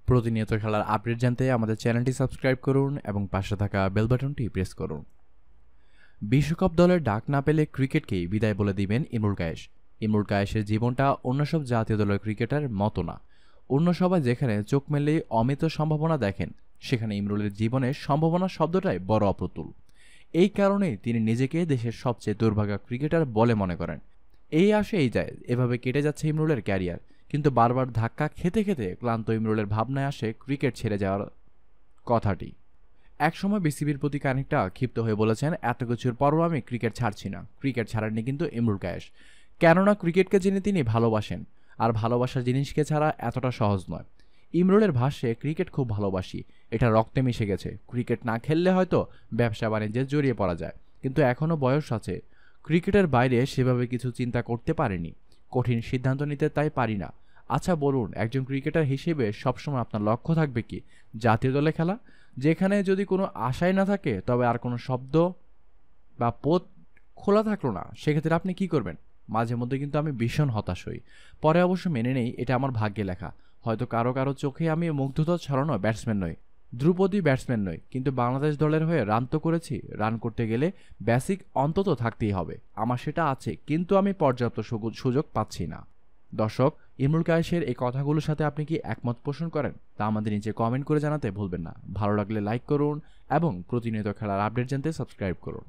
প্রতিনিয়ত খেলার আপডেট জানতে আমাদের চ্যানেলটি সাবস্ক্রাইব করুন এবং পাশে থাকা বেল বাটনটি প্রেস করুন। বিশ্বকাপ দলের ডাক না পেলে ক্রিকেটকেই বিদায় বলে দিবেন ইমরুল কায়েস। ইমরুল কায়েসের জীবনটা অন্য সব জাতীয় দলের ক্রিকেটার মতো না। অন্য সবাই যেখানে চোখ মেললেই অমিত সম্ভাবনা দেখেন, সেখানে ইমরুলের জীবনে সম্ভাবনা শব্দটাই বড় অপ্রতুল। এই কারণেই তিনি নিজেকে দেশের সবচেয়ে দুর্ভাগা ক্রিকেটার বলে মনে করেন। এই আসে এই যায়, এভাবে কেটে যাচ্ছে ইমরুলের ক্যারিয়ার। কিন্তু বারবার ধাক্কা খেতে খেতে ক্লান্ত ইমরুলের ভাবনায় আসে ক্রিকেট ছেড়ে যাওয়ার কথাটি। একসময় বিসিবির প্রতি খানিকটা ক্ষিপ্ত হয়ে বলেছেন, এত কিছুর পরও আমি ক্রিকেট ছাড়ছি না। ক্রিকেট ছাড়েননি কিন্তু ইমরুল কায়েস, কেননা ক্রিকেটকে যিনি তিনি ভালোবাসেন, আর ভালোবাসার জিনিসকে ছাড়া এতটা সহজ নয়। ইমরুলের ভাষ্যে, ক্রিকেট খুব ভালোবাসি, এটা রক্তে মিশে গেছে। ক্রিকেট না খেললে হয়তো ব্যবসা বাণিজ্যে জড়িয়ে পড়া যায়, কিন্তু এখনও বয়স আছে। ক্রিকেটের বাইরে সেভাবে কিছু চিন্তা করতে পারিনি, কঠিন সিদ্ধান্ত নিতে তাই পারি না। আচ্ছা বলুন, একজন ক্রিকেটার হিসেবে সবসময় আপনার লক্ষ্য থাকবে কি? জাতীয় দলে খেলা? যেখানে যদি কোনো আশাই না থাকে, তবে আর কোনো শব্দ বা পথ খোলা থাকলো না, সেক্ষেত্রে আপনি কি করবেন? মাঝে মধ্যে কিন্তু আমি ভীষণ হতাশ হই, পরে অবশ্য মেনে নেই এটা আমার ভাগ্যে লেখা। হয়তো কারো কারো চোখে আমি মুগ্ধতা ছড়ানো ব্যাটসম্যান নই, ধ্রুপদী ব্যাটসম্যান নই, কিন্তু বাংলাদেশ দলের হয়ে রান তো করেছি। রান করতে গেলে বেসিক অন্তত থাকতেই হবে, আমার সেটা আছে, কিন্তু আমি পর্যাপ্ত সুযোগ পাচ্ছি না। দর্শক, ইমরুল কায়েসের এই কথাগুলোর সাথে আপনি কি একমত পোষণ করেন? তা আমাদের নিচে কমেন্ট করে জানাতে ভুলবেন না। ভালো লাগলে লাইক করুন এবং প্রতিনিয়ত খেলার আপডেট জানতে সাবস্ক্রাইব করুন।